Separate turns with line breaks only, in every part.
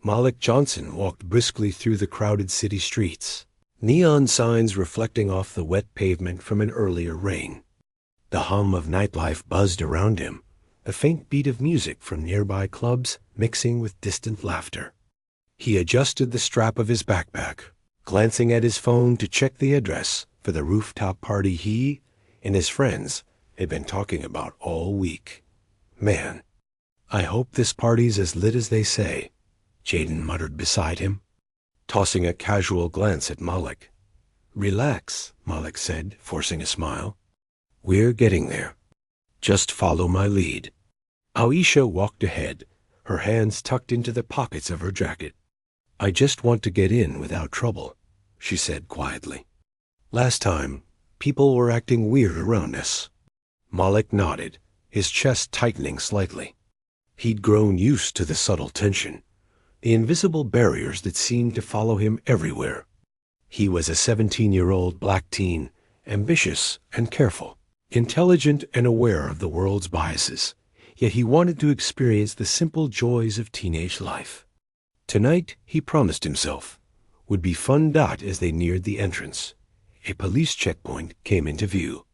Malik Johnson walked briskly through the crowded city streets, neon signs reflecting off the wet pavement from an earlier rain. The hum of nightlife buzzed around him, a faint beat of music from nearby clubs mixing with distant laughter. He adjusted the strap of his backpack, glancing at his phone to check the address for the rooftop party he and his friends had been talking about all week. Man, I hope this party's as lit as they say, Jaden muttered beside him, tossing a casual glance at Malik. Relax, Malik said, forcing a smile. We're getting there. Just follow my lead. Aisha walked ahead, her hands tucked into the pockets of her jacket. I just want to get in without trouble, she said quietly. Last time, people were acting weird around us. Malik nodded, his chest tightening slightly. He'd grown used to the subtle tension, the invisible barriers that seemed to follow him everywhere. He was a 17-year-old black teen, ambitious and careful, intelligent and aware of the world's biases, yet he wanted to experience the simple joys of teenage life. Tonight, he promised himself, would be fun. As they neared the entrance, a police checkpoint came into view.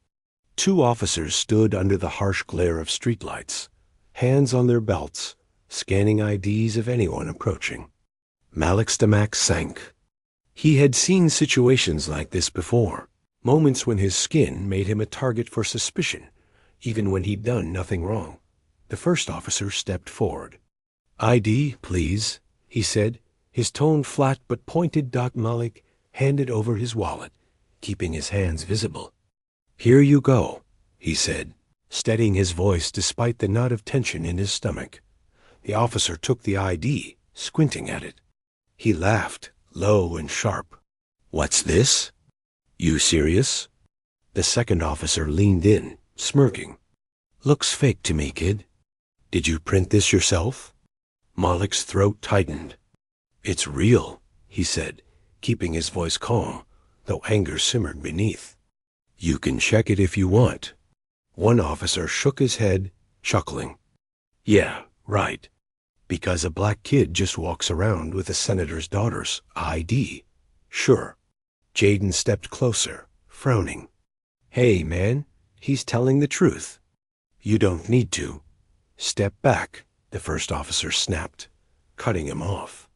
2 officers stood under the harsh glare of streetlights, hands on their belts, scanning IDs of anyone approaching. Malik's stomach sank. He had seen situations like this before, moments when his skin made him a target for suspicion, even when he'd done nothing wrong. The first officer stepped forward. ID, please, he said, his tone flat but pointed. Malik handed over his wallet, keeping his hands visible. Here you go, he said, steadying his voice despite the knot of tension in his stomach. The officer took the ID, squinting at it. He laughed, low and sharp. What's this? You serious? The second officer leaned in, smirking. Looks fake to me, kid. Did you print this yourself? Malik's throat tightened. It's real, he said, keeping his voice calm, though anger simmered beneath. You can check it if you want. One officer shook his head, chuckling. Yeah, right. Because a black kid just walks around with a senator's daughter's ID. Sure. Jaden stepped closer, frowning. Hey, man, he's telling the truth. You don't need to. Step back, the first officer snapped, cutting him off.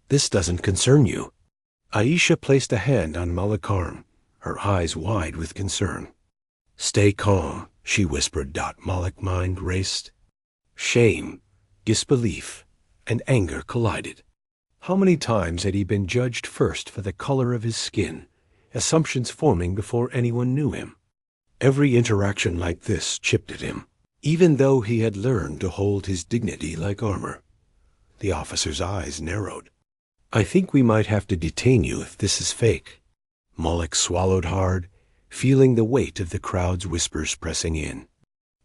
This doesn't concern you. Aisha placed a hand on Malik's arm, her eyes wide with concern. Stay calm, she whispered. Malik's mind raced. Shame, disbelief, and anger collided. How many times had he been judged first for the color of his skin, assumptions forming before anyone knew him? Every interaction like this chipped at him, even though he had learned to hold his dignity like armor. The officer's eyes narrowed. I think we might have to detain you if this is fake. Malik swallowed hard, feeling the weight of the crowd's whispers pressing in.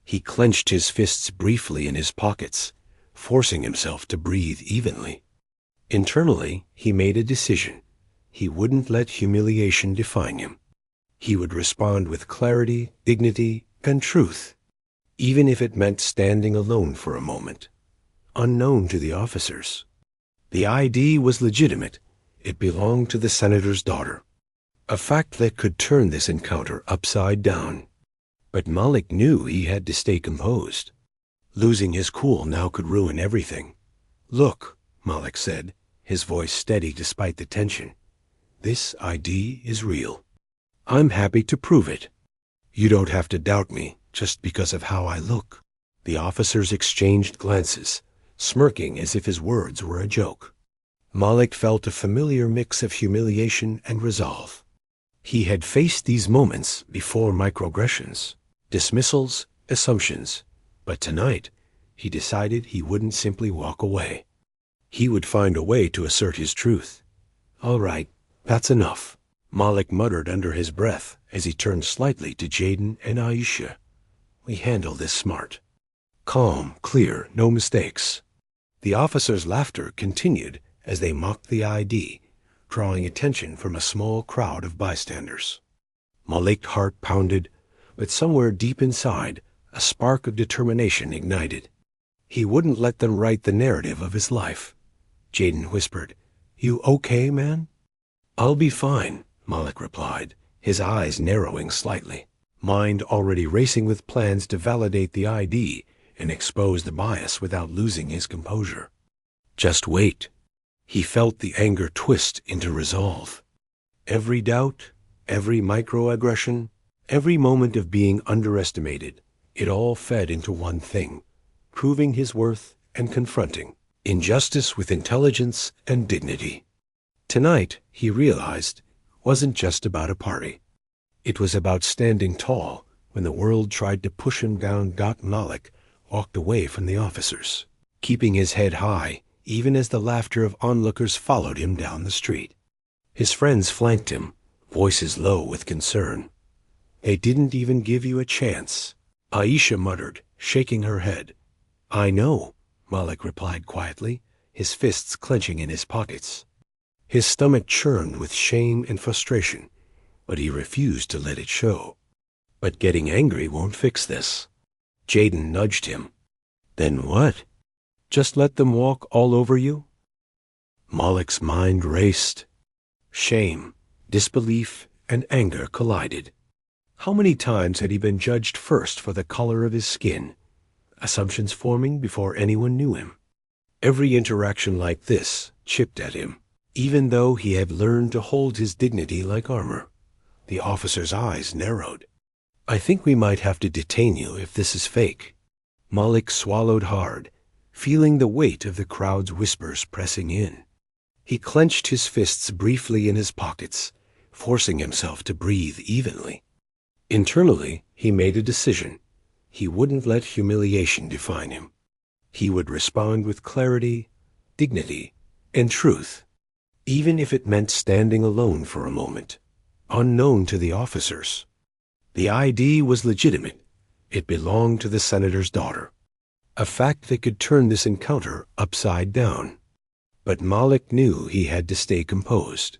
He clenched his fists briefly in his pockets, forcing himself to breathe evenly. Internally, he made a decision. He wouldn't let humiliation define him. He would respond with clarity, dignity, and truth, even if it meant standing alone for a moment, unknown to the officers. The ID was legitimate. It belonged to the senator's daughter, a fact that could turn this encounter upside down. But Malik knew he had to stay composed. Losing his cool now could ruin everything. Look, Malik said, his voice steady despite the tension. This ID is real. I'm happy to prove it. You don't have to doubt me just because of how I look. The officers exchanged glances, smirking as if his words were a joke. Malik felt a familiar mix of humiliation and resolve. He had faced these moments before: microaggressions, dismissals, assumptions. But tonight, he decided he wouldn't simply walk away. He would find a way to assert his truth. All right, that's enough, Malik muttered under his breath as he turned slightly to Jaden and Aisha. We handle this smart. Calm, clear, no mistakes. The officers' laughter continued as they mocked the ID, drawing attention from a small crowd of bystanders. Malik's heart pounded, but somewhere deep inside, a spark of determination ignited. He wouldn't let them write the narrative of his life. Jaden whispered. You okay, man? I'll be fine, Malik replied, his eyes narrowing slightly, mind already racing with plans to validate the ID and expose the bias without losing his composure. Just wait. He felt the anger twist into resolve. Every doubt, every microaggression, every moment of being underestimated, it all fed into one thing, proving his worth and confronting injustice with intelligence and dignity. Tonight, he realized, wasn't just about a party. It was about standing tall when the world tried to push him down. Malik walked away from the officers, keeping his head high even as the laughter of onlookers followed him down the street. His friends flanked him, voices low with concern. They didn't even give you a chance, Aisha muttered, shaking her head. I know, Malik replied quietly, his fists clenching in his pockets. His stomach churned with shame and frustration, but he refused to let it show. But getting angry won't fix this. Jaden nudged him. Then what? Just let them walk all over you? Malik's mind raced. Shame, disbelief, and anger collided. How many times had he been judged first for the color of his skin, assumptions forming before anyone knew him? Every interaction like this chipped at him, even though he had learned to hold his dignity like armor. The officer's eyes narrowed. I think we might have to detain you if this is fake. Malik swallowed hard, feeling the weight of the crowd's whispers pressing in. He clenched his fists briefly in his pockets, forcing himself to breathe evenly. Internally, he made a decision. He wouldn't let humiliation define him. He would respond with clarity, dignity, and truth, even if it meant standing alone for a moment, unknown to the officers. The ID was legitimate. It belonged to the senator's daughter, a fact that could turn this encounter upside down. But Malik knew he had to stay composed.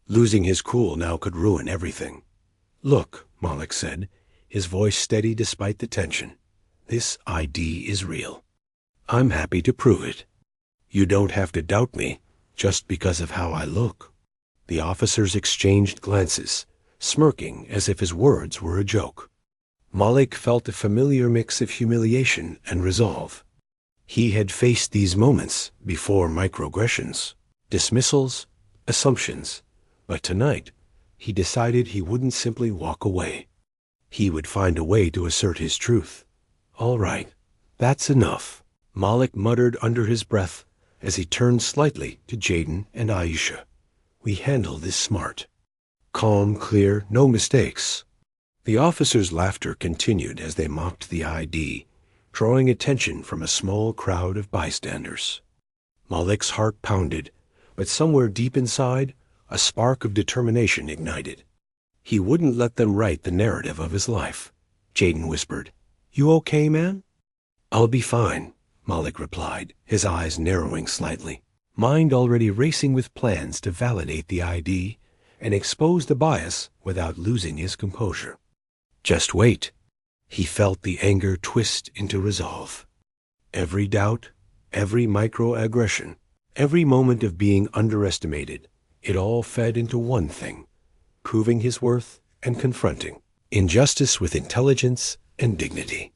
Losing his cool now could ruin everything. Look, Malik said, his voice steady despite the tension. This ID is real. I'm happy to prove it. You don't have to doubt me just because of how I look. The officers exchanged glances, smirking as if his words were a joke. Malik felt a familiar mix of humiliation and resolve. He had faced these moments before: microaggressions, dismissals, assumptions. But tonight, he decided he wouldn't simply walk away. He would find a way to assert his truth. All right, that's enough, Malik muttered under his breath as he turned slightly to Jaden and Aisha. We handle this smart. Calm, clear, no mistakes. The officers' laughter continued as they mocked the ID, drawing attention from a small crowd of bystanders. Malik's heart pounded, but somewhere deep inside, a spark of determination ignited. He wouldn't let them write the narrative of his life. Jaden whispered, You okay, man? I'll be fine, Malik replied, his eyes narrowing slightly, mind already racing with plans to validate the ID and expose the bias without losing his composure. Just wait. He felt the anger twist into resolve. Every doubt, every microaggression, every moment of being underestimated, it all fed into one thing, proving his worth and confronting injustice with intelligence and dignity.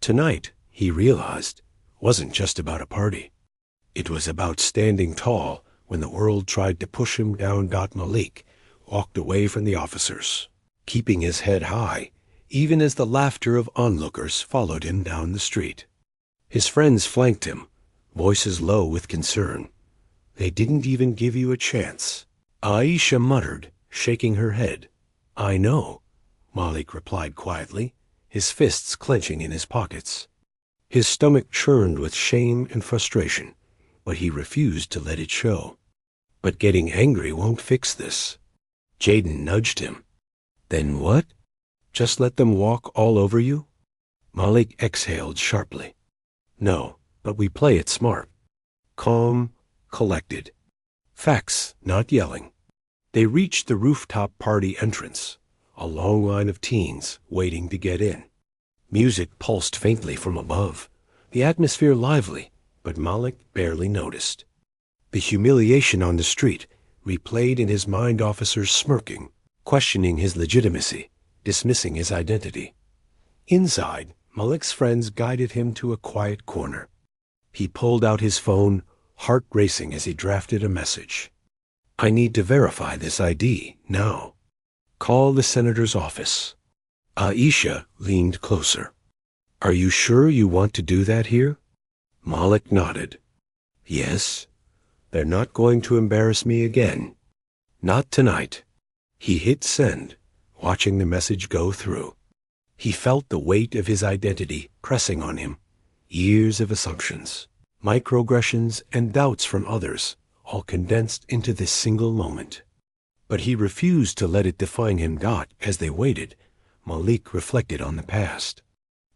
Tonight, he realized, wasn't just about a party. It was about standing tall when the world tried to push him down. Malik walked away from the officers, keeping his head high, even as the laughter of onlookers followed him down the street. His friends flanked him, voices low with concern. They didn't even give you a chance, Aisha muttered, shaking her head. I know, Malik replied quietly, his fists clenching in his pockets. His stomach churned with shame and frustration, but he refused to let it show. But getting angry won't fix this. Jaden nudged him. Then what? Just let them walk all over you? Malik exhaled sharply. No, but we play it smart. Calm, collected. Facts, not yelling. They reached the rooftop party entrance, a long line of teens waiting to get in. Music pulsed faintly from above, the atmosphere lively, but Malik barely noticed. The humiliation on the street replayed in his mind, officers smirking, questioning his legitimacy, dismissing his identity. Inside, Malik's friends guided him to a quiet corner. He pulled out his phone, heart racing as he drafted a message. I need to verify this ID now. Call the senator's office. Aisha leaned closer. Are you sure you want to do that here? Malik nodded. Yes. They're not going to embarrass me again. Not tonight. He hit send, watching the message go through. He felt the weight of his identity pressing on him. Years of assumptions, microaggressions, and doubts from others, all condensed into this single moment. But he refused to let it define him. As they waited, Malik reflected on the past.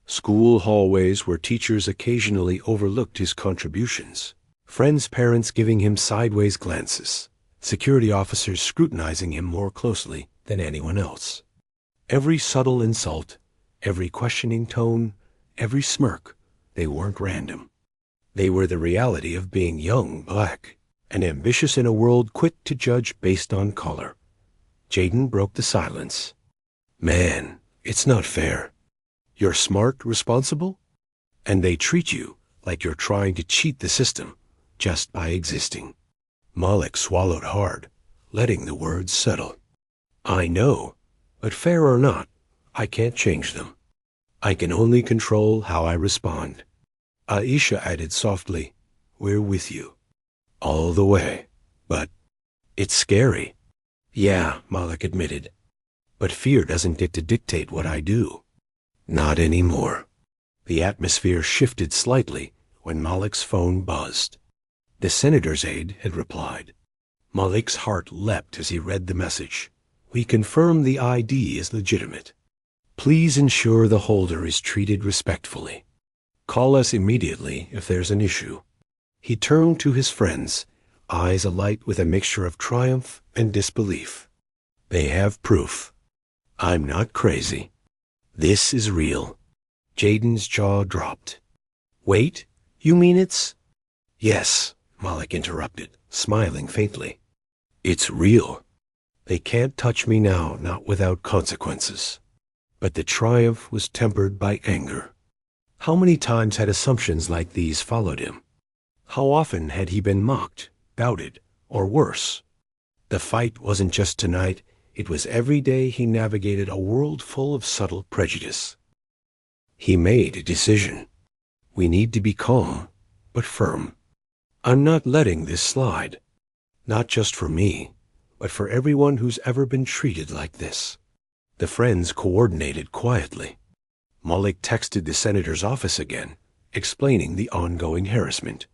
School hallways where teachers occasionally overlooked his contributions. Friends' parents giving him sideways glances. Security officers scrutinizing him more closely than anyone else. Every subtle insult, every questioning tone, every smirk, they weren't random. They were the reality of being young, black, and ambitious in a world quick to judge based on color. Jaden broke the silence. Man, it's not fair. You're smart, responsible, and they treat you like you're trying to cheat the system just by existing. Malik swallowed hard, letting the words settle. I know, but fair or not, I can't change them. I can only control how I respond. Aisha added softly, We're with you. All the way. But it's scary. Yeah, Malik admitted. But fear doesn't get to dictate what I do. Not anymore. The atmosphere shifted slightly when Malik's phone buzzed. The senator's aide had replied. Malik's heart leapt as he read the message. We confirm the ID is legitimate. Please ensure the holder is treated respectfully. Call us immediately if there's an issue. He turned to his friends, eyes alight with a mixture of triumph and disbelief. They have proof. I'm not crazy. This is real. Jaden's jaw dropped. Wait, you mean it's... Yes, Malik interrupted, smiling faintly. It's real. They can't touch me now, not without consequences. But the triumph was tempered by anger. How many times had assumptions like these followed him? How often had he been mocked, doubted, or worse? The fight wasn't just tonight, it was every day he navigated a world full of subtle prejudice. He made a decision. We need to be calm, but firm. I'm not letting this slide. Not just for me, but for everyone who's ever been treated like this. The friends coordinated quietly. Malik texted the senator's office again, explaining the ongoing harassment.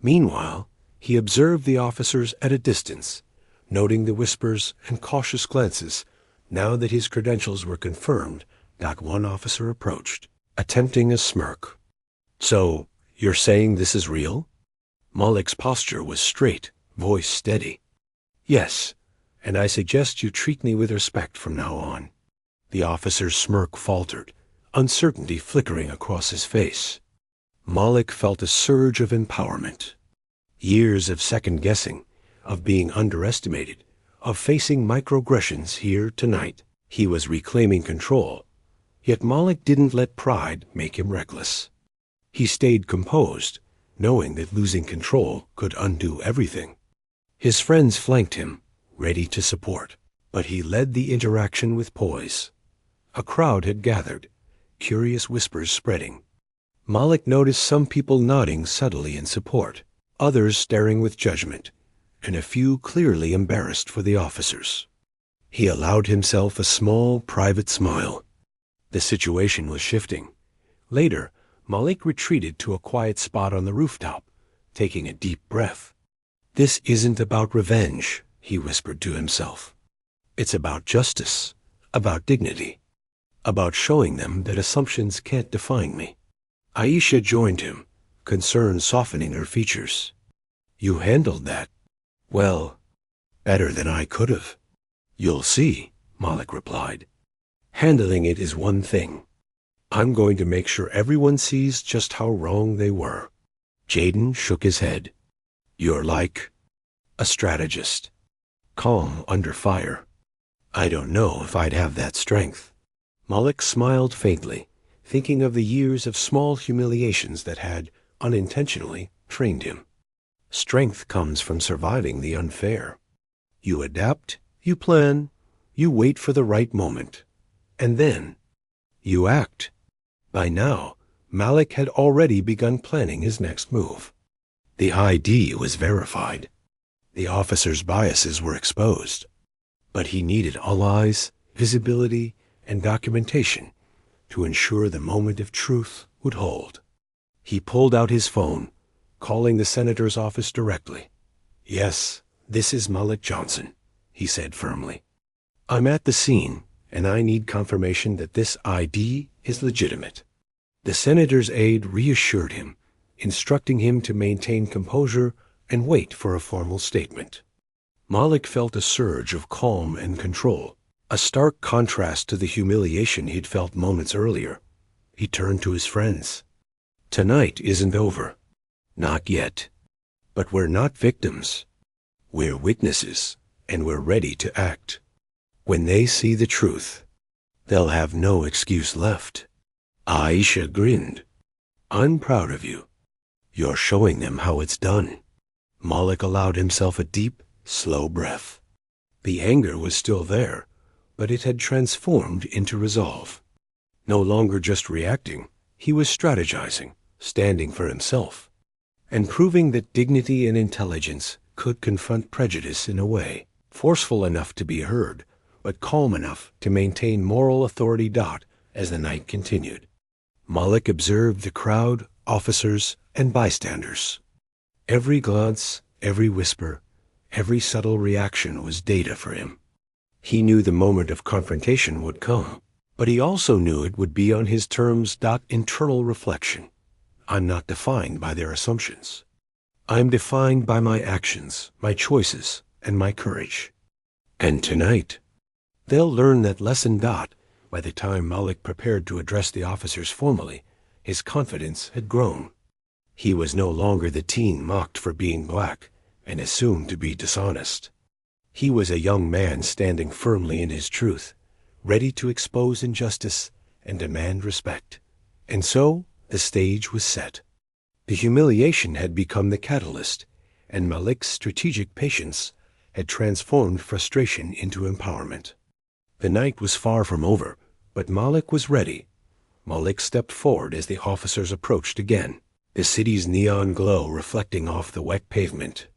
Meanwhile, he observed the officers at a distance, noting the whispers and cautious glances. Now that his credentials were confirmed, not one officer approached, attempting a smirk. So, you're saying this is real? Malik's posture was straight, voice steady. Yes, and I suggest you treat me with respect from now on. The officer's smirk faltered, uncertainty flickering across his face. Malik felt a surge of empowerment. Years of second-guessing, of being underestimated, of facing microaggressions here tonight. He was reclaiming control. Yet Malik didn't let pride make him reckless. He stayed composed, knowing that losing control could undo everything. His friends flanked him, ready to support, but he led the interaction with poise. A crowd had gathered, curious whispers spreading. Malik noticed some people nodding subtly in support, others staring with judgment, and a few clearly embarrassed for the officers. He allowed himself a small, private smile. The situation was shifting. Later, Malik retreated to a quiet spot on the rooftop, taking a deep breath. This isn't about revenge, he whispered to himself. It's about justice, about dignity, about showing them that assumptions can't define me. Aisha joined him, concern softening her features. You handled that. Well, better than I could have. You'll see, Malik replied. Handling it is one thing. I'm going to make sure everyone sees just how wrong they were. Jaden shook his head. You're like, A strategist. Calm under fire. I don't know if I'd have that strength. Malik smiled faintly, thinking of the years of small humiliations that had, unintentionally, trained him. Strength comes from surviving the unfair. You adapt, you plan, you wait for the right moment, and then you act. By now, Malik had already begun planning his next move. The ID was verified. The officer's biases were exposed. But he needed all eyes, visibility, and documentation to ensure the moment of truth would hold. He pulled out his phone, calling the senator's office directly. "Yes, this is Malik Johnson," he said firmly. "I'm at the scene, and I need confirmation that this ID is legitimate." The senator's aide reassured him, instructing him to maintain composure and wait for a formal statement. Malik felt a surge of calm and control, a stark contrast to the humiliation he'd felt moments earlier. He turned to his friends. "Tonight isn't over. Not yet. But we're not victims. We're witnesses, and we're ready to act. When they see the truth, they'll have no excuse left." Aisha grinned. "I'm proud of you. You're showing them how it's done." Malik allowed himself a deep, slow breath. The anger was still there, but it had transformed into resolve. No longer just reacting, he was strategizing, standing for himself, and proving that dignity and intelligence could confront prejudice in a way forceful enough to be heard, but calm enough to maintain moral authority. As the night continued, Malik observed the crowd, officers, and bystanders. Every glance, every whisper, every subtle reaction was data for him. He knew the moment of confrontation would come, but he also knew it would be on his terms. Internal reflection. I'm not defined by their assumptions. I'm defined by my actions, my choices, and my courage. And tonight, they'll learn that lesson. By the time Malik prepared to address the officers formally, his confidence had grown. He was no longer the teen mocked for being black and assumed to be dishonest. He was a young man standing firmly in his truth, ready to expose injustice and demand respect. And so the stage was set. The humiliation had become the catalyst, and Malik's strategic patience had transformed frustration into empowerment. The night was far from over, but Malik was ready. Malik stepped forward as the officers approached again, the city's neon glow reflecting off the wet pavement.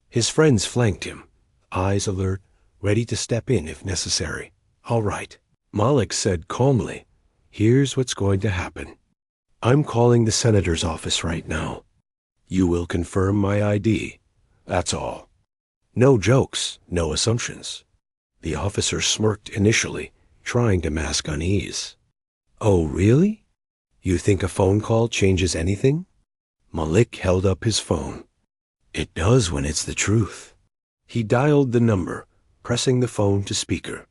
His friends flanked him, eyes alert, ready to step in if necessary. "All right," Malik said calmly. "Here's what's going to happen. I'm calling the senator's office right now. You will confirm my ID. That's all. No jokes, no assumptions." The officer smirked initially, trying to mask unease. "Oh, really? You think a phone call changes anything?" Malik held up his phone. "It does when it's the truth." He dialed the number, pressing the phone to speaker.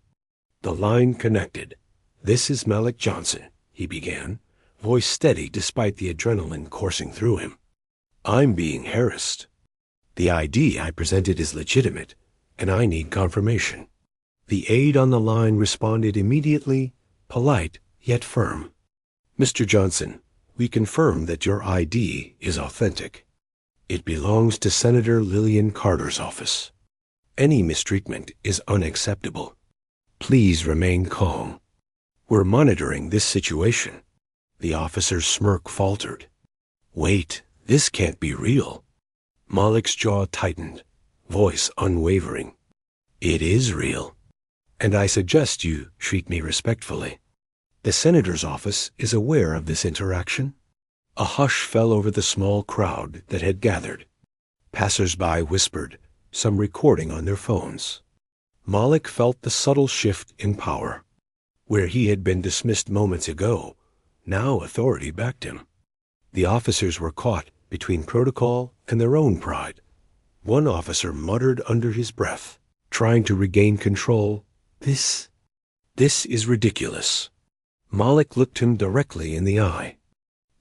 The line connected. "This is Malik Johnson," he began, voice steady despite the adrenaline coursing through him. "I'm being harassed. The ID I presented is legitimate, and I need confirmation." The aide on the line responded immediately, polite yet firm. "Mr. Johnson, we confirm that your ID is authentic. It belongs to Senator Lillian Carter's office. Any mistreatment is unacceptable. Please remain calm. We're monitoring this situation." The officer's smirk faltered. "Wait, this can't be real." Malik's jaw tightened, voice unwavering. "It is real. And I suggest you treat me respectfully. The senator's office is aware of this interaction." A hush fell over the small crowd that had gathered. Passers-by whispered, some recording on their phones. Malik felt the subtle shift in power. Where he had been dismissed moments ago, now authority backed him. The officers were caught between protocol and their own pride. One officer muttered under his breath, trying to regain control, This is ridiculous." Malik looked him directly in the eye.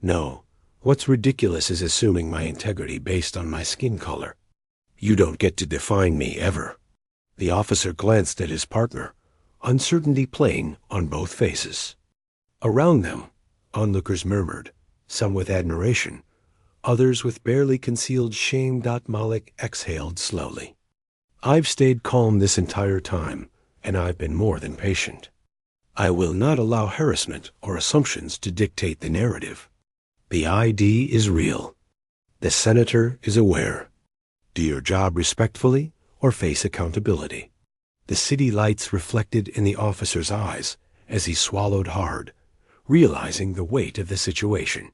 "No, what's ridiculous is assuming my integrity based on my skin color. You don't get to define me ever. The officer glanced at his partner, uncertainty playing on both faces. Around them, onlookers murmured, some with admiration, others with barely concealed shame. Malik exhaled slowly. I've stayed calm this entire time, and I've been more than patient. I will not allow harassment or assumptions to dictate the narrative. The ID is real. The senator is aware. Do your job respectfully or face accountability. The city lights reflected in the officer's eyes as he swallowed hard, realizing the weight of the situation.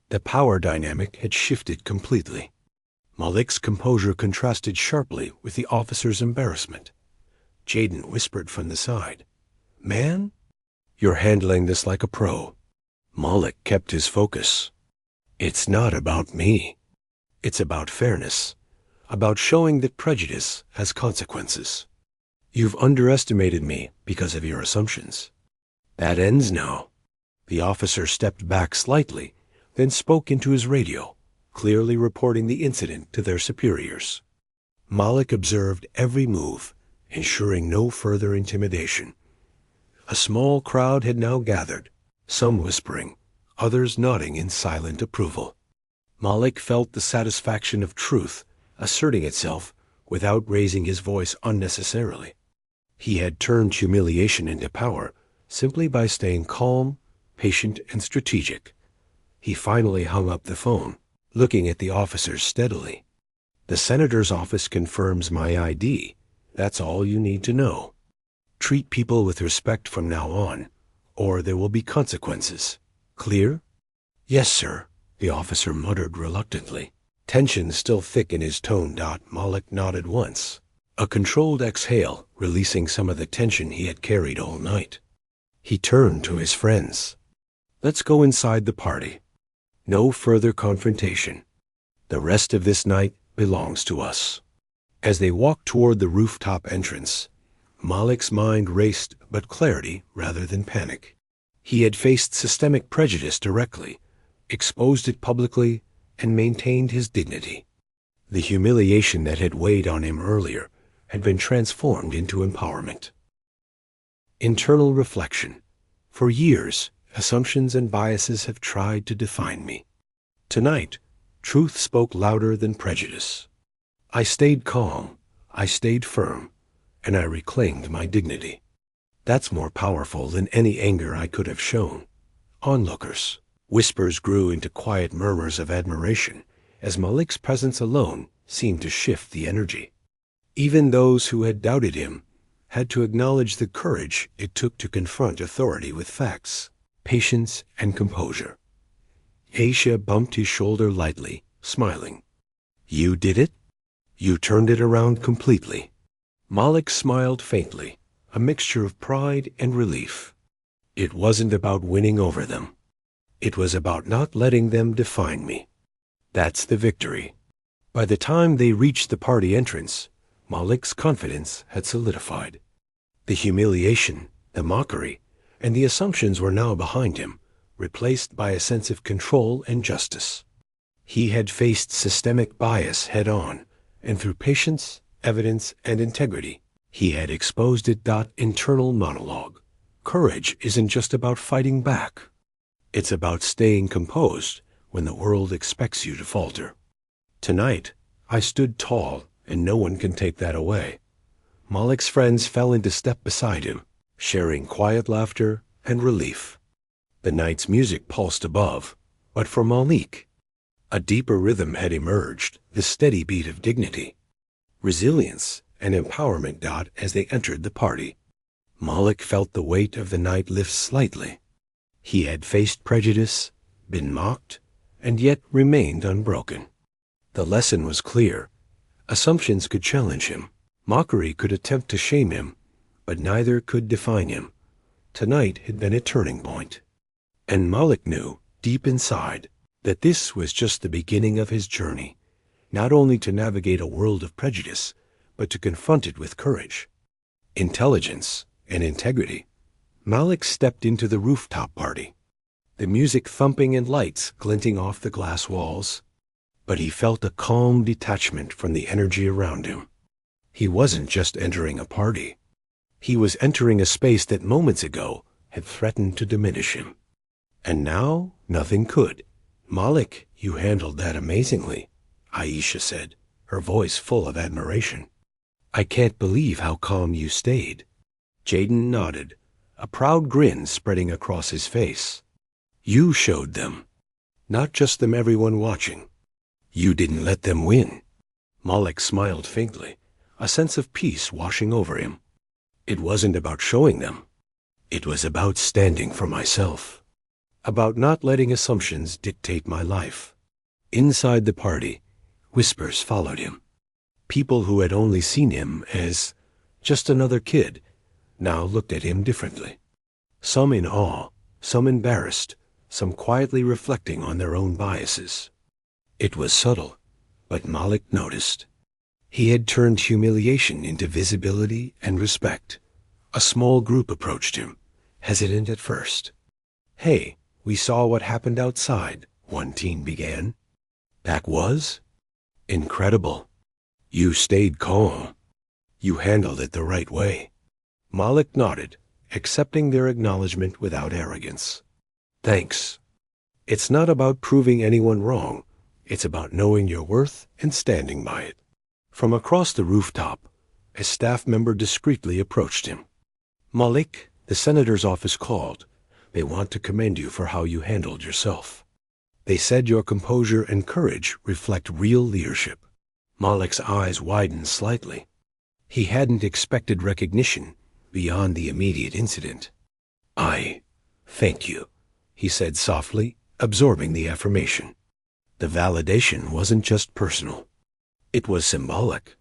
The power dynamic had shifted completely. Malik's composure contrasted sharply with the officer's embarrassment. Jaden whispered from the side, "Man, you're handling this like a pro." Malik kept his focus. It's not about me. It's about fairness, about showing that prejudice has consequences. You've underestimated me because of your assumptions. That ends now. The officer stepped back slightly, then spoke into his radio, clearly reporting the incident to their superiors. Malik observed every move, ensuring no further intimidation. A small crowd had now gathered, some whispering, others nodding in silent approval. Malik felt the satisfaction of truth asserting itself without raising his voice unnecessarily. He had turned humiliation into power simply by staying calm, patient, and strategic. He finally hung up the phone, looking at the officers steadily. The senator's office confirms my ID. That's all you need to know. Treat people with respect from now on, or there will be consequences. Clear? Yes, sir, the officer muttered reluctantly. Tension still thick in his tone. Malik nodded once, a controlled exhale releasing some of the tension he had carried all night. He turned to his friends. Let's go inside the party. No further confrontation. The rest of this night belongs to us. As they walked toward the rooftop entrance, Malik's mind raced, but clarity rather than panic. He had faced systemic prejudice directly, exposed it publicly, and maintained his dignity. The humiliation that had weighed on him earlier had been transformed into empowerment. Internal reflection. For years, assumptions and biases have tried to define me. Tonight, truth spoke louder than prejudice. I stayed calm, I stayed firm, and I reclaimed my dignity. That's more powerful than any anger I could have shown. Onlookers. Whispers grew into quiet murmurs of admiration as Malik's presence alone seemed to shift the energy. Even those who had doubted him had to acknowledge the courage it took to confront authority with facts, patience, and composure. Aisha bumped his shoulder lightly, smiling. You did it? You turned it around completely. Malik smiled faintly, a mixture of pride and relief. It wasn't about winning over them. It was about not letting them define me. That's the victory. By the time they reached the party entrance, Malik's confidence had solidified. The humiliation, the mockery, and the assumptions were now behind him, replaced by a sense of control and justice. He had faced systemic bias head-on, and through patience, evidence, and integrity, he had exposed it. Internal monologue. Courage isn't just about fighting back. It's about staying composed when the world expects you to falter. Tonight, I stood tall, and no one can take that away. Malik's friends fell into step beside him, sharing quiet laughter and relief. The night's music pulsed above, but for Malik, a deeper rhythm had emerged, the steady beat of dignity, resilience, and empowerment. As they entered the party, Malik felt the weight of the night lift slightly. He had faced prejudice, been mocked, and yet remained unbroken. The lesson was clear. Assumptions could challenge him. Mockery could attempt to shame him, but neither could define him. Tonight had been a turning point. And Malik knew, deep inside, that this was just the beginning of his journey, not only to navigate a world of prejudice, but to confront it with courage, intelligence, and integrity. Malik stepped into the rooftop party, the music thumping and lights glinting off the glass walls. but he felt a calm detachment from the energy around him. He wasn't just entering a party. He was entering a space that moments ago had threatened to diminish him. And now, nothing could. "Malik, you handled that amazingly," Aisha said, her voice full of admiration. "I can't believe how calm you stayed." Jaden nodded, a proud grin spreading across his face. "You showed them. Not just them, everyone watching. You didn't let them win." Malik smiled faintly, a sense of peace washing over him. "It wasn't about showing them. It was about standing for myself. About not letting assumptions dictate my life." Inside the party, whispers followed him. People who had only seen him as just another kid now looked at him differently. Some in awe, some embarrassed, some quietly reflecting on their own biases. It was subtle, but Malik noticed. He had turned humiliation into visibility and respect. A small group approached him, hesitant at first. "Hey, we saw what happened outside," one teen began. "That was incredible. You stayed calm. You handled it the right way." Malik nodded, accepting their acknowledgement without arrogance. "Thanks. It's not about proving anyone wrong. It's about knowing your worth and standing by it." From across the rooftop, a staff member discreetly approached him. "Malik, the senator's office called. They want to commend you for how you handled yourself. They said your composure and courage reflect real leadership." Malik's eyes widened slightly. He hadn't expected recognition beyond the immediate incident. "I thank you," he said softly, absorbing the affirmation. The validation wasn't just personal. It was symbolic.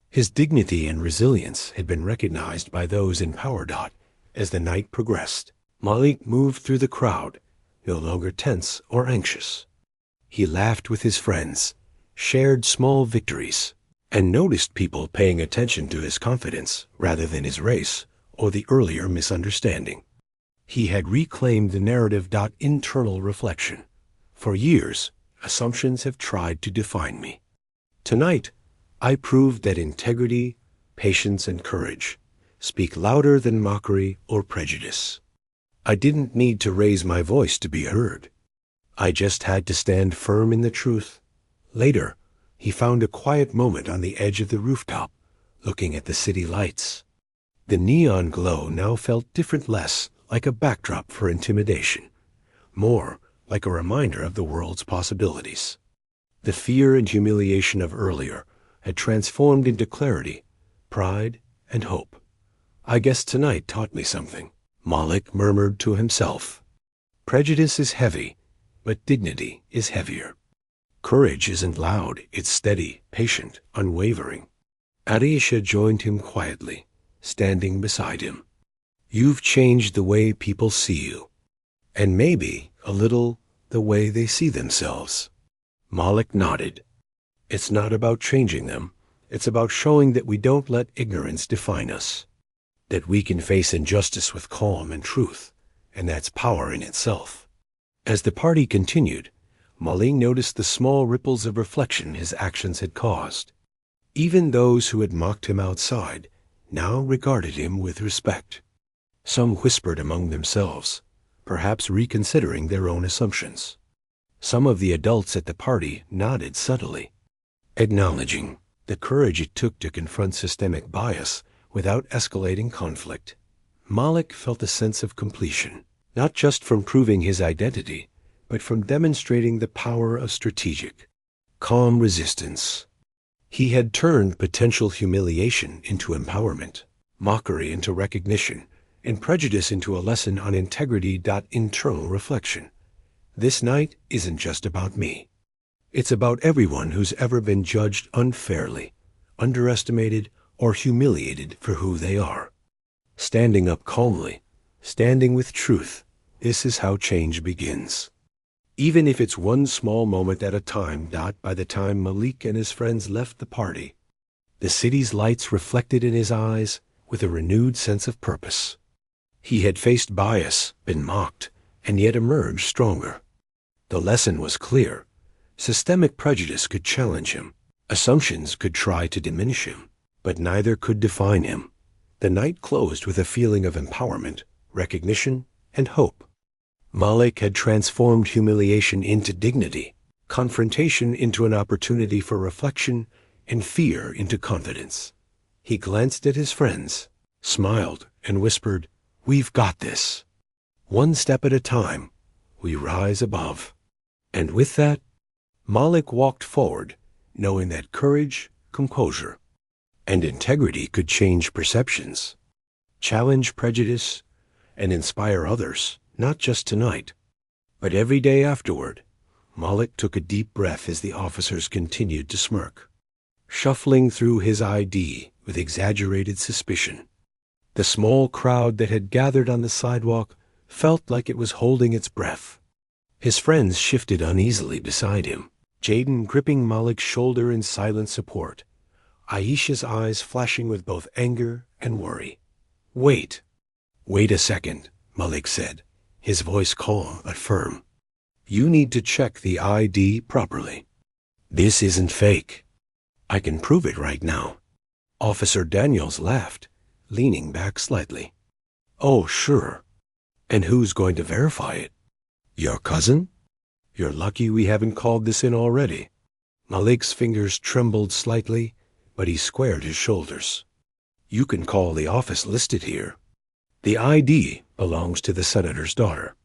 His dignity and resilience had been recognized by those in Power Dot as the night progressed. Malik moved through the crowd, no longer tense or anxious. He laughed with his friends, shared small victories, and noticed people paying attention to his confidence rather than his race or the earlier misunderstanding. He had reclaimed the narrative. Internal reflection. For years, assumptions have tried to define me. Tonight, I proved that integrity, patience, and courage speak louder than mockery or prejudice. I didn't need to raise my voice to be heard. I just had to stand firm in the truth. Later, he found a quiet moment on the edge of the rooftop, looking at the city lights. The neon glow now felt different, less like a backdrop for intimidation, more like a reminder of the world's possibilities. The fear and humiliation of earlier had transformed into clarity, pride, and hope. "I guess tonight taught me something," Malik murmured to himself. "Prejudice is heavy, but dignity is heavier. Courage isn't loud, it's steady, patient, unwavering." Aisha joined him quietly, standing beside him. "You've changed the way people see you, and maybe a little the way they see themselves." Malik nodded. "It's not about changing them. It's about showing that we don't let ignorance define us, that we can face injustice with calm and truth, and that's power in itself." As the party continued, Malik noticed the small ripples of reflection his actions had caused. Even those who had mocked him outside now regarded him with respect. Some whispered among themselves, perhaps reconsidering their own assumptions. Some of the adults at the party nodded subtly, acknowledging the courage it took to confront systemic bias without escalating conflict. Malik felt a sense of completion, not just from proving his identity, but from demonstrating the power of strategic, calm resistance. He had turned potential humiliation into empowerment, mockery into recognition, and prejudice into a lesson on integrity. Internal reflection. This night isn't just about me. It's about everyone who's ever been judged unfairly, underestimated, or humiliated for who they are. Standing up calmly, standing with truth, this is how change begins. Even if it's one small moment at a time. By the time Malik and his friends left the party, the city's lights reflected in his eyes with a renewed sense of purpose. He had faced bias, been mocked, and yet emerged stronger. The lesson was clear. Systemic prejudice could challenge him. Assumptions could try to diminish him, but neither could define him. The night closed with a feeling of empowerment, recognition, and hope. Malik had transformed humiliation into dignity, confrontation into an opportunity for reflection, and fear into confidence. He glanced at his friends, smiled, and whispered, "We've got this. One step at a time, we rise above." And with that, Malik walked forward, knowing that courage, composure, and integrity could change perceptions, challenge prejudice, and inspire others, not just tonight, but every day afterward. Malik took a deep breath as the officers continued to smirk, shuffling through his ID with exaggerated suspicion. The small crowd that had gathered on the sidewalk felt like it was holding its breath. His friends shifted uneasily beside him, Jaden gripping Malik's shoulder in silent support, Aisha's eyes flashing with both anger and worry. "Wait a second," Malik said, his voice calm but firm. "You need to check the ID properly. This isn't fake. I can prove it right now." Officer Daniels laughed, leaning back slightly. "Oh, sure. And who's going to verify it? Your cousin? You're lucky we haven't called this in already." Malik's fingers trembled slightly, but he squared his shoulders. "You can call the office listed here. The ID belongs to the senator's daughter.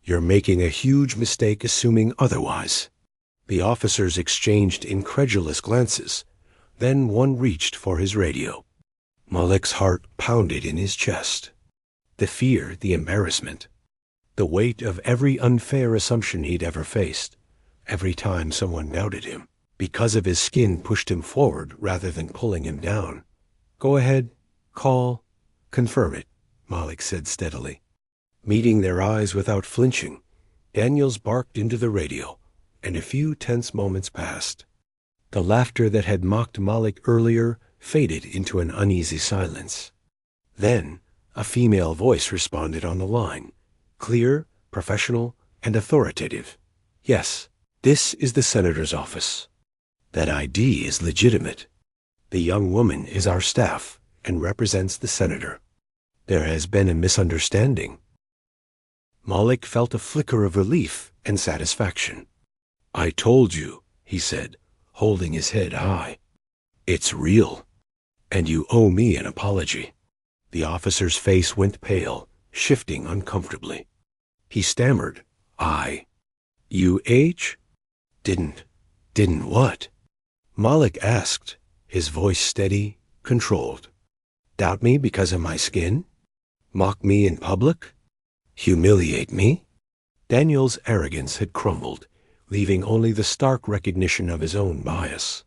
You're making a huge mistake assuming otherwise." The officers exchanged incredulous glances. Then one reached for his radio. Malik's heart pounded in his chest. The fear, the embarrassment, the weight of every unfair assumption he'd ever faced, every time someone doubted him, because of his skin, pushed him forward rather than pulling him down. "Go ahead, call, confirm it," Malik said steadily. Meeting their eyes without flinching, Daniels barked into the radio, and a few tense moments passed. The laughter that had mocked Malik earlier faded into an uneasy silence. Then a female voice responded on the line, clear, professional, and authoritative. "Yes, this is the senator's office. That ID is legitimate. The young woman is our staff and represents the senator. There has been a misunderstanding." Malik felt a flicker of relief and satisfaction. "I told you," he said, holding his head high. "It's real, and you owe me an apology." The officer's face went pale, shifting uncomfortably. He stammered, "You didn't what?" Malik asked, his voice steady, controlled. "Doubt me because of my skin? Mock me in public? Humiliate me?" Daniel's arrogance had crumbled, leaving only the stark recognition of his own bias.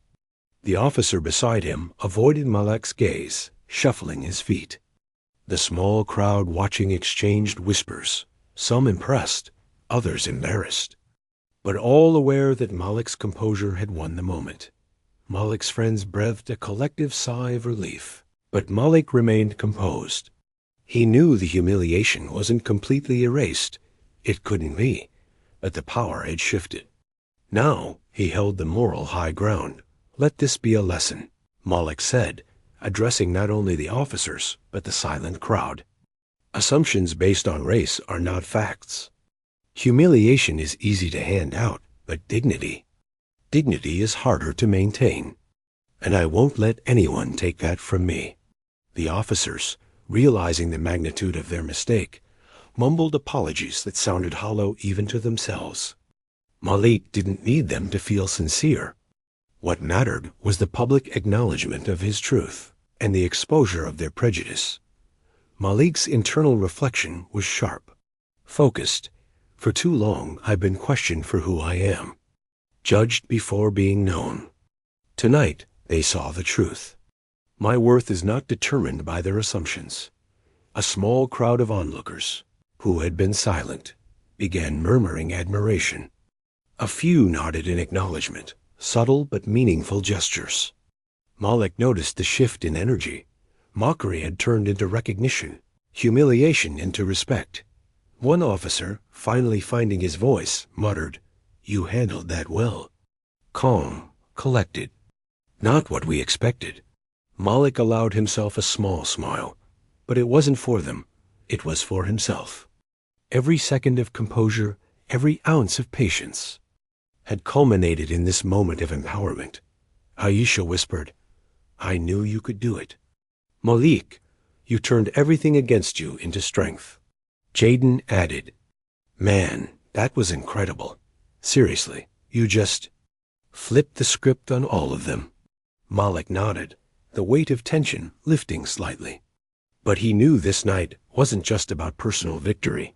The officer beside him avoided Malik's gaze, shuffling his feet. The small crowd watching exchanged whispers, some impressed, others embarrassed, but all aware that Malik's composure had won the moment. Malik's friends breathed a collective sigh of relief, but Malik remained composed. He knew the humiliation wasn't completely erased. It couldn't be, but the power had shifted. Now he held the moral high ground. "Let this be a lesson," Malik said, addressing not only the officers, but the silent crowd. "Assumptions based on race are not facts. Humiliation is easy to hand out, but dignity is harder to maintain. And I won't let anyone take that from me." The officers, realizing the magnitude of their mistake, mumbled apologies that sounded hollow even to themselves. Malik didn't need them to feel sincere. What mattered was the public acknowledgement of his truth and the exposure of their prejudice. Malik's internal reflection was sharp, focused. "For too long I've been questioned for who I am, judged before being known. Tonight they saw the truth. My worth is not determined by their assumptions." A small crowd of onlookers, who had been silent, began murmuring admiration. A few nodded in acknowledgement, subtle but meaningful gestures. Malik noticed the shift in energy. Mockery had turned into recognition, humiliation into respect. One officer, finally finding his voice, muttered, "You handled that well." calm, collected. Not what we expected. Malik allowed himself a small smile, but it wasn't for them. It was for himself. Every second of composure, every ounce of patience, had culminated in this moment of empowerment. Aisha whispered, "I knew you could do it." "Malik, you turned everything against you into strength." Jaden added, "Man, that was incredible. Seriously, you just flipped the script on all of them." Malik nodded, the weight of tension lifting slightly. But he knew this night wasn't just about personal victory.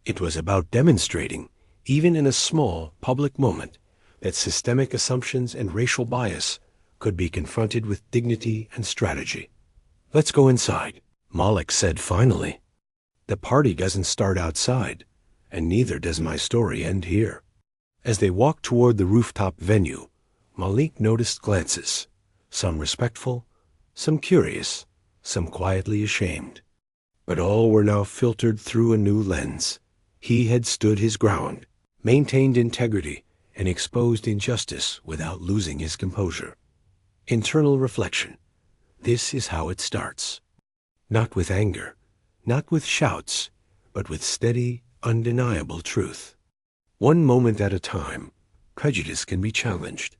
It was about demonstrating, even in a small public moment, that systemic assumptions and racial bias could be confronted with dignity and strategy. "Let's go inside," Malik said finally. "The party doesn't start outside, and neither does my story end here." As they walked toward the rooftop venue, Malik noticed glances, some respectful, some curious, some quietly ashamed. But all were now filtered through a new lens. He had stood his ground, maintained integrity, and exposed injustice without losing his composure. Internal reflection. This is how it starts. Not with anger, not with shouts, but with steady, undeniable truth. One moment at a time, prejudice can be challenged.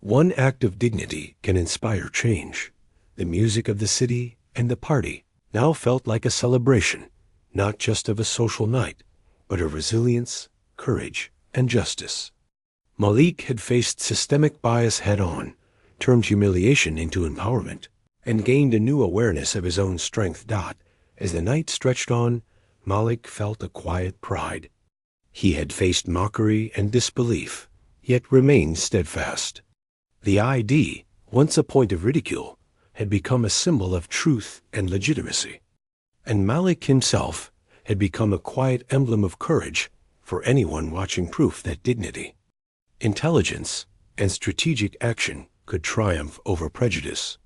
One act of dignity can inspire change. The music of the city and the party now felt like a celebration, not just of a social night, but of resilience, courage, and justice. Malik had faced systemic bias head-on, turned humiliation into empowerment, and gained a new awareness of his own strength. As the night stretched on, Malik felt a quiet pride. He had faced mockery and disbelief, yet remained steadfast. The ID, once a point of ridicule, had become a symbol of truth and legitimacy. And Malik himself had become a quiet emblem of courage for anyone watching, proof that dignity, intelligence, and strategic action could triumph over prejudice.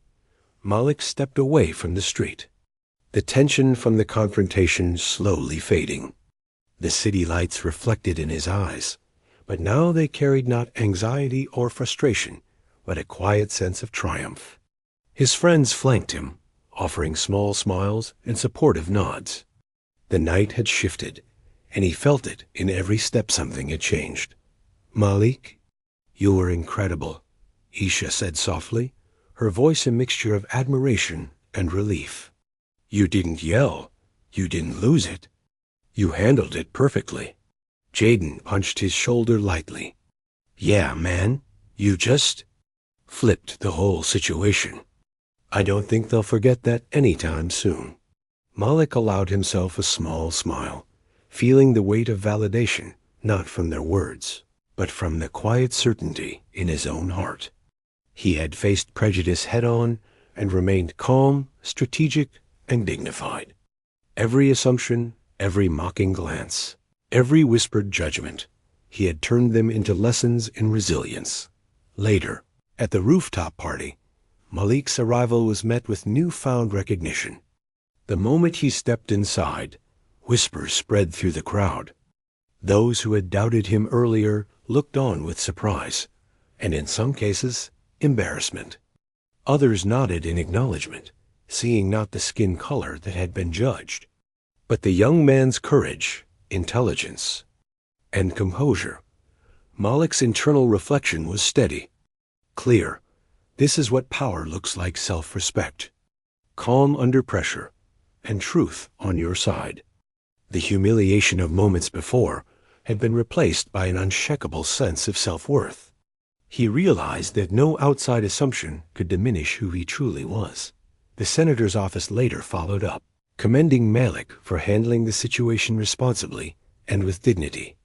Malik stepped away from the street, the tension from the confrontation slowly fading. The city lights reflected in his eyes, but now they carried not anxiety or frustration, but a quiet sense of triumph. His friends flanked him, offering small smiles and supportive nods. The night had shifted, and he felt it in every step. Something had changed. "Malik, you were incredible," Isha said softly, her voice a mixture of admiration and relief. "You didn't yell. You didn't lose it. You handled it perfectly." Jaden punched his shoulder lightly. "Yeah, man, you just flipped the whole situation. I don't think they'll forget that anytime soon." Malik allowed himself a small smile, feeling the weight of validation, not from their words, but from the quiet certainty in his own heart. He had faced prejudice head-on and remained calm, strategic, and dignified. Every assumption, every mocking glance, every whispered judgment, he had turned them into lessons in resilience. Later, at the rooftop party, Malik's arrival was met with newfound recognition. The moment he stepped inside, whispers spread through the crowd. Those who had doubted him earlier looked on with surprise, and in some cases, embarrassment. Others nodded in acknowledgement, seeing not the skin color that had been judged, but the young man's courage, intelligence, and composure. Malik's internal reflection was steady, clear. This is what power looks like: self-respect, calm under pressure, and truth on your side. The humiliation of moments before had been replaced by an unshakable sense of self-worth. He realized that no outside assumption could diminish who he truly was. The senator's office later followed up, commending Malik for handling the situation responsibly and with dignity.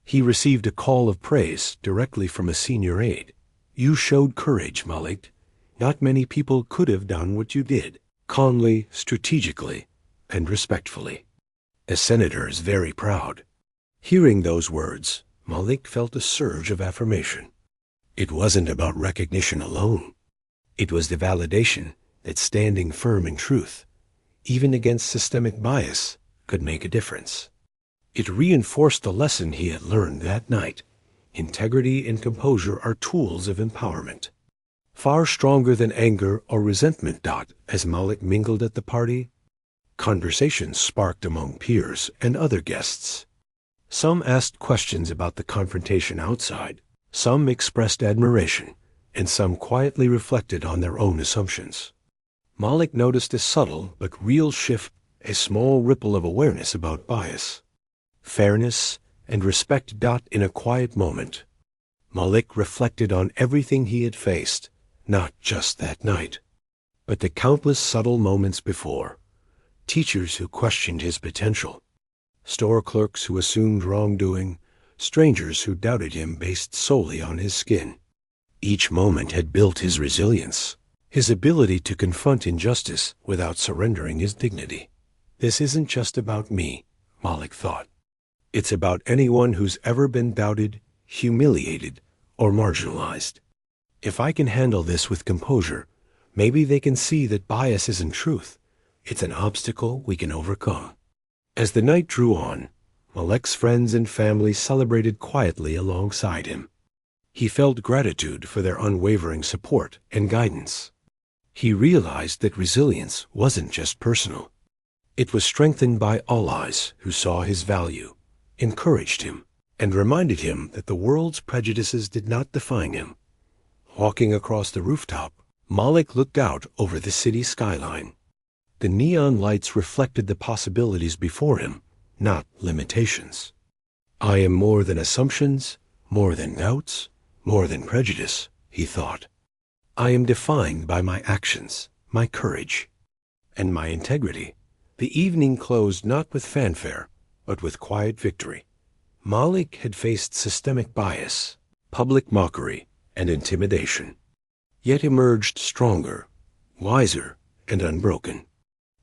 He received a call of praise directly from a senior aide. "You showed courage, Malik. Not many people could have done what you did, calmly, strategically, and respectfully. The senator is very proud." Hearing those words, Malik felt a surge of affirmation. It wasn't about recognition alone. It was the validation that standing firm in truth, even against systemic bias, could make a difference. It reinforced the lesson he had learned that night. integrity and composure are tools of empowerment. Far stronger than anger or resentment. As Malik mingled at the party, conversations sparked among peers and other guests. Some asked questions about the confrontation outside, some expressed admiration, and some quietly reflected on their own assumptions. Malik noticed a subtle but real shift, a small ripple of awareness about bias, fairness, and respect. In a quiet moment, Malik reflected on everything he had faced, not just that night, but the countless subtle moments before. Teachers who questioned his potential, store clerks who assumed wrongdoing, strangers who doubted him based solely on his skin. Each moment had built his resilience, his ability to confront injustice without surrendering his dignity. This isn't just about me, Malik thought. It's about anyone who's ever been doubted, humiliated, or marginalized. If I can handle this with composure, maybe they can see that bias isn't truth. It's an obstacle we can overcome. As the night drew on, Malik's friends and family celebrated quietly alongside him. He felt gratitude for their unwavering support and guidance. He realized that resilience wasn't just personal. It was strengthened by allies who saw his value, encouraged him, and reminded him that the world's prejudices did not define him. Walking across the rooftop, Malik looked out over the city skyline. The neon lights reflected the possibilities before him, not limitations. I am more than assumptions, more than doubts, more than prejudice, he thought. I am defined by my actions, my courage, and my integrity. The evening closed not with fanfare, but with quiet victory. Malik had faced systemic bias, public mockery, and intimidation, yet emerged stronger, wiser, and unbroken.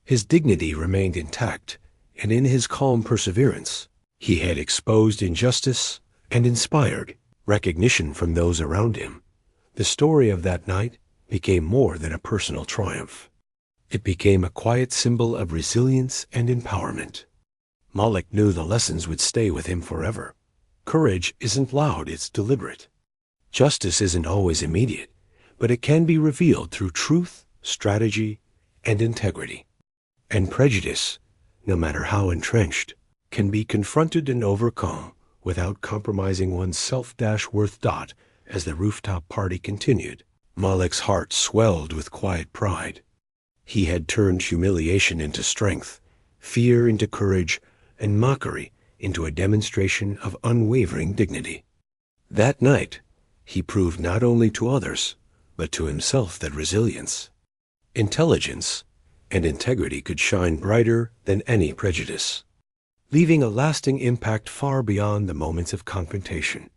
His dignity remained intact, and in his calm perseverance, he had exposed injustice and inspired recognition from those around him. The story of that night became more than a personal triumph. It became a quiet symbol of resilience and empowerment. Malik knew the lessons would stay with him forever. Courage isn't loud, it's deliberate. Justice isn't always immediate, but it can be revealed through truth, strategy, and integrity. And prejudice, no matter how entrenched, can be confronted and overcome without compromising one's self-worth. As the rooftop party continued, Malik's heart swelled with quiet pride. He had turned humiliation into strength, fear into courage, and mockery into a demonstration of unwavering dignity. That night, he proved not only to others, but to himself that resilience, intelligence, and integrity could shine brighter than any prejudice, leaving a lasting impact far beyond the moments of confrontation.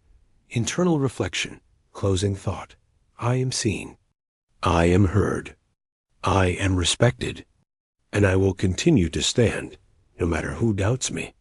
Internal reflection, closing thought. I am seen. I am heard. I am respected. And I will continue to stand, no matter who doubts me.